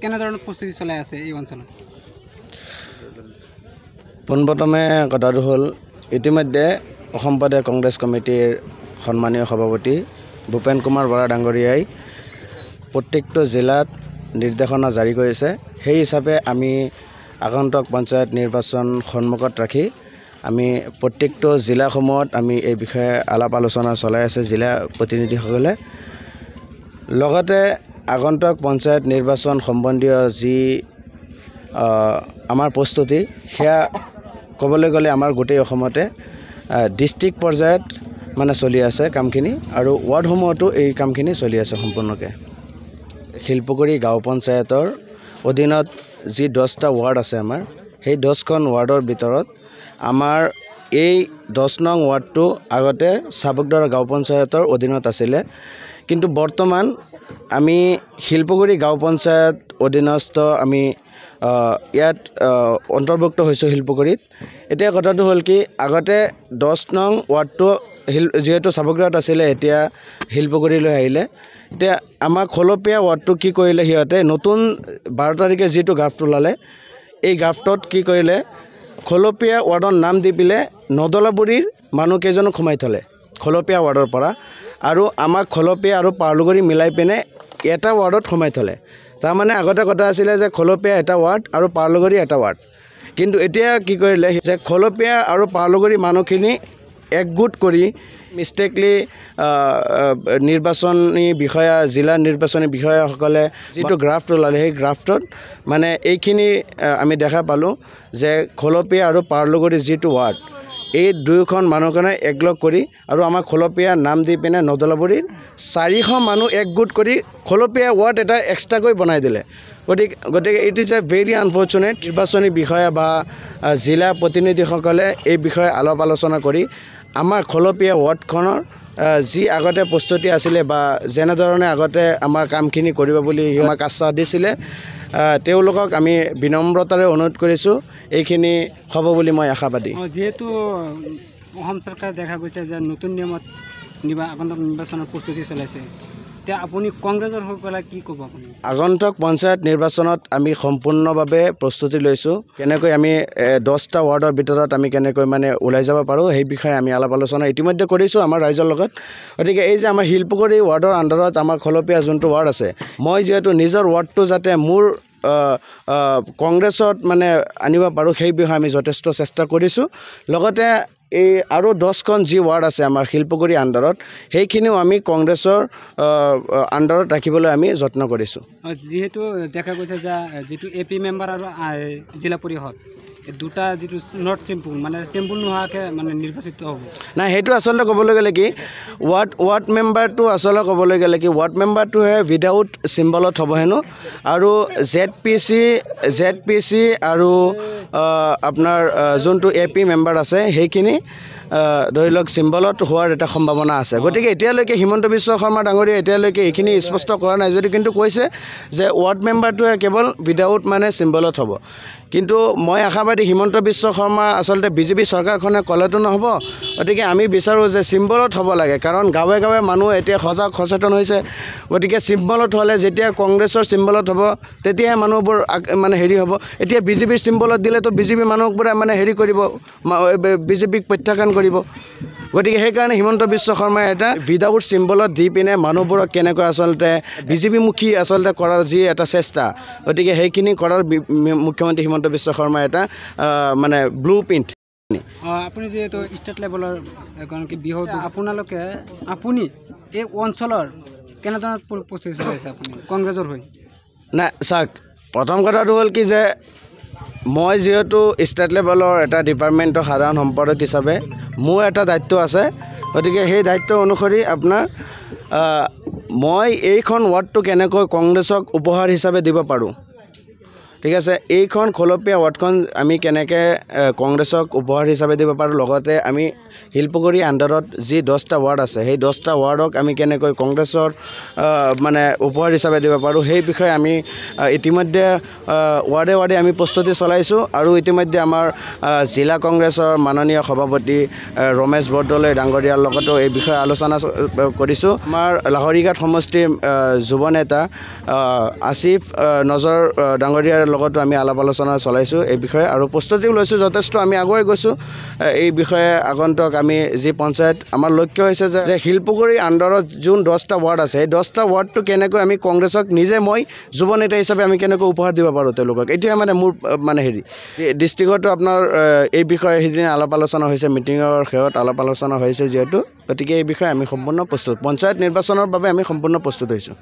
কেনেধৰণৰ প্ৰস্তুতি চলাই আছে এই অঞ্চলত? পোনপ্ৰথমে কথাটো হ'ল ইতিমধ্যে অসম প্ৰদেশ কংগ্ৰেছ কমিটিৰ সন্মানীয় সভাপতি ভূপেন কুমাৰ বৰা ডাঙৰীয়াই প্ৰত্যেকটো জিলাত নিৰ্দেশনা জাৰি কৰিছে। সেই হিচাপে আমি আগন্তুক পঞ্চায়ত নিৰ্বাচন সন্মুখত ৰাখি আমি প্ৰত্যেকটো জিলাসমূহত আমি এই বিষয়ে আলাপ আলোচনা চলাই আছে জিলা প্ৰতিনিধিসকলে। লগতে আগন্তুক পঞ্চায়ত নিৰ্বাচন সম্বন্ধীয় যি আমাৰ প্ৰস্তুতি সেয়া ক'বলৈ গ'লে আমাৰ গোটেই অসমতে ডিষ্ট্ৰিক্ট পৰ্যায়ত মানে চলি আছে কামখিনি, আৰু ৱাৰ্ডসমূহতো এই কামখিনি চলি আছে সম্পূৰ্ণকৈ। শিলপুখুৰী গাঁও পঞ্চায়তৰ অধীনত যি 10টা ৱাৰ্ড আছে আমাৰ, সেই 10খন ৱাৰ্ডৰ ভিতৰত আমাৰ এই 10 নং ৱাৰ্ডটো আগতে চাবুকদৰা গাঁও পঞ্চায়তৰ অধীনত আছিলে, কিন্তু বৰ্তমান আমি শিলপুখুৰী গাঁও পঞ্চায়ত অধীনস্থ আমি ইয়াত অন্তৰ্ভুক্ত হৈছোঁ শিলপুখুৰীত। এতিয়া কথাটো হ'ল কি, আগতে 10 নং ৱাৰ্ডটো যিহেতু চাবুকদৰাত আছিলে, এতিয়া শিলপুখুৰীলৈ আহিলে। এতিয়া আমাৰ খলপীয়া ৱাৰ্ডটো কি কৰিলে, সিহঁতে নতুন 12 তাৰিখে যিটো গ্ৰাফ্ট ওলালে, এই গ্ৰাফ্টত কি কৰিলে, খলপীয়া ৱাৰ্ডৰ নাম দি পেলাই নদলাবুৰীৰ মানুহকেইজনক সোমাই থ'লে খলপীয়া ৱাৰ্ডৰ পৰা, আৰু আমাক খলপীয়া আৰু পাৰলুগুৰি মিলাই পিনে এটা ৱাৰ্ডত সোমাই থ'লে। তাৰমানে আগতে কথা আছিলে যে খলপীয়া এটা ৱাৰ্ড আৰু পাৰলুগুৰি এটা ৱাৰ্ড, কিন্তু এতিয়া কি কৰিলে যে খলপীয়া আৰু পাৰলুগুৰি মানুহখিনি একগোট কৰি মিষ্টেকলি নিৰ্বাচনী বিষয়া, জিলা নিৰ্বাচনী বিষয়াসকলে যিটো গ্ৰাফ্ট ওলালে, সেই গ্ৰাফ্টত মানে এইখিনি আমি দেখা পালোঁ যে খলপীয়া আৰু পাৰলুগুৰি যিটো ৱাৰ্ড, এই দুয়োখন মানুহখনে একলগ কৰি আৰু আমাৰ খলপীয়া নাম দি পিনে নদলাবুৰীৰ 400 মানুহ একগোট কৰি খলপীয়া ৱাৰ্ড এটা এক্সট্ৰাকৈ বনাই দিলে। গতিকে it is a very unfortunate. নিৰ্বাচনী বিষয়া বা জিলা প্ৰতিনিধিসকলে এই বিষয়ে আলাপ আলোচনা কৰি আমাৰ খলপীয়া ৱাৰ্ডখনৰ যি আগতে প্ৰস্তুতি আছিলে বা যেনেধৰণে আগতে আমাৰ কামখিনি কৰিব বুলি আমাক আশ্বাস দিছিলে, তেওঁলোকক আমি বিনম্ৰতাৰে অনুৰোধ কৰিছোঁ এইখিনি হ'ব বুলি মই আশাবাদী। যিহেতু অসম চৰকাৰে দেখা গৈছে যে নতুন নিয়মত আগন্তুক নিৰ্বাচনৰ প্ৰস্তুতি চলাইছে, এতিয়া আপুনি কংগ্ৰেছৰ হৈ পেলাই কি ক'ব? আপুনি আগন্তুক পঞ্চায়ত নিৰ্বাচনত আমি সম্পূৰ্ণভাৱে প্ৰস্তুতি লৈছোঁ। কেনেকৈ আমি 10টা ৱাৰ্ডৰ ভিতৰত আমি কেনেকৈ মানে ওলাই যাব পাৰোঁ, সেই বিষয়ে আমি আলাপ আলোচনা ইতিমধ্যে কৰিছোঁ আমাৰ ৰাইজৰ লগত। গতিকে এই যে আমাৰ শিলপুখুৰী ৱাৰ্ডৰ আণ্ডাৰত আমাৰ খলপীয়া যোনটো ৱাৰ্ড আছে, মই যিহেতু নিজৰ ৱাৰ্ডটো যাতে মোৰ কংগ্ৰেছত মানে আনিব পাৰোঁ, সেই বিষয়ে আমি যথেষ্ট চেষ্টা কৰিছোঁ। লগতে এই আৰু 10খন যি ৱাৰ্ড আছে আমাৰ শিলপুখুৰী আণ্ডাৰত, সেইখিনিও আমি কংগ্ৰেছৰ আণ্ডাৰত ৰাখিবলৈ আমি যত্ন কৰিছোঁ। যিহেতু দেখা গৈছে যে যিটো AP মেম্বাৰ আৰু জিলা পৰিষদ, এই দুটা যিটো নট চিম্পুল, মানে চিম্পুল নোহোৱাকৈ মানে নিৰ্বাচিত হ'ব। নাই, সেইটো আচলতে ক'বলৈ গ'লে কি, ৱাৰ্ড মেম্বাৰটো আচলতে ক'বলৈ গ'লে কি, ৱাৰ্ড মেম্বাৰটোহে উইদাউট চিম্বলত হ'ব হেনো, আৰু ZPC আৰু আপোনাৰ যোনটো AP মেম্বাৰ আছে সেইখিনি ধৰি লওক চিম্বলত হোৱাৰ এটা সম্ভাৱনা আছে। গতিকে এতিয়ালৈকে হিমন্ত বিশ্ব শৰ্মা ডাঙৰীয়াই এতিয়ালৈকে এইখিনি স্পষ্ট কৰা নাই, যদি কিন্তু কৈছে যে ৱাৰ্ড মেম্বাৰটোৱে কেৱল উইদাউট মানে চিম্বলত হ'ব। কিন্তু মই আশাবাদী হিমন্ত বিশ্ব শৰ্মা আচলতে BJP চৰকাৰখনে ক'লেতো নহ'ব। গতিকে আমি বিচাৰোঁ যে চিম্বলত হ'ব লাগে, কাৰণ গাঁৱে গাঁৱে মানুহ এতিয়া সচেতন হৈছে। গতিকে চিম্বলত হ'লে, যেতিয়া কংগ্ৰেছৰ চিম্বলত হ'ব তেতিয়াহে মানুহবোৰ মানে হেৰি হ'ব। এতিয়া BJPৰ চিম্বলত দিলেতো BJP মানুহবোৰে মানে হেৰি কৰিব, BJPক প্ৰত্যাখ্যান কৰিব। গতিকে সেইকাৰণে হিমন্ত বিশ্ব শৰ্মাই এটা উইদাউট চিম্বলত দি পিনে মানুহবোৰক কেনেকৈ আচলতে BJPমুখী আচলতে কৰাৰ যি এটা চেষ্টা, গতিকে সেইখিনি কৰাৰ মুখ্যমন্ত্ৰী হিমন্ত বিশ্ব শৰ্মাই এটা মানে ব্লু প্ৰিণ্ট। আপুনি যিহেতু ষ্টেট লেভেলৰ এজন বিহু, আপুনি এই অঞ্চলৰ কেনেধৰণৰ প্ৰস্তুতি চলাইছে আপুনি কংগ্ৰেছৰ হৈ? নাই চাওক, প্ৰথম কথাটো হ'ল কি যে মই যিহেতু ষ্টেট লেভেলৰ এটা ডিপাৰ্টমেণ্টৰ সাধাৰণ সম্পাদক হিচাপে মোৰ এটা দায়িত্ব আছে। গতিকে সেই দায়িত্ব অনুসৰি আপোনাৰ মই এইখন ৱাৰ্ডটো কেনেকৈ কংগ্ৰেছক উপহাৰ হিচাপে দিব পাৰোঁ, ঠিক আছে এইখন খলপীয়া ৱাৰ্ডখন আমি কেনেকৈ কংগ্ৰেছক উপহাৰ হিচাপে দিব পাৰোঁ লগতে আমি শিলপুখুৰী আণ্ডাৰত যি 10টা ৱাৰ্ড আছে সেই 10টা ৱাৰ্ডক আমি কেনেকৈ কংগ্ৰেছৰ মানে উপহাৰ হিচাপে দিব পাৰোঁ সেই বিষয়ে আমি ইতিমধ্যে ৱাৰ্ডে ৱাৰ্ডে আমি প্ৰস্তুতি চলাইছোঁ আৰু ইতিমধ্যে আমাৰ জিলা কংগ্ৰেছৰ মাননীয় সভাপতি ৰমেশ বৰদলৈ ডাঙৰীয়াৰ লগতো এই বিষয়ে আলোচনা কৰিছোঁ আমাৰ লাহৰীঘাট সমষ্টিৰ যুৱ নেতা আসিফ নজৰ ডাঙৰীয়াৰ লগতো আমি আলাপ আলোচনা চলাইছোঁ এই বিষয়ে আৰু প্ৰস্তুতিও লৈছোঁ যথেষ্ট আমি আগুৱাই গৈছোঁ এই বিষয়ে আগন্তুক আমি যি পঞ্চায়ত আমাৰ লক্ষ্য হৈছে যে শিলপুখুৰী আণ্ডাৰত যোন 10টা ৱাৰ্ড আছে সেই 10টা ৱাৰ্ডটো কেনেকৈ আমি কংগ্ৰেছক নিজে মই যুৱ নেতা হিচাপে আমি কেনেকৈ উপহাৰ দিব পাৰোঁ তেওঁলোকক এইটোৱে মানে মোৰ মানে হেৰি ডিষ্ট্ৰিক্টতো আপোনাৰ এই বিষয়ে সেইদিনা আলাপ আলোচনা হৈছে মিটিঙৰ শেহত আলাপ আলোচনা হৈছে যিহেতু গতিকে এই বিষয়ে আমি সম্পূৰ্ণ প্ৰস্তুত পঞ্চায়ত নিৰ্বাচনৰ বাবে আমি সম্পূৰ্ণ প্ৰস্তুত হৈছোঁ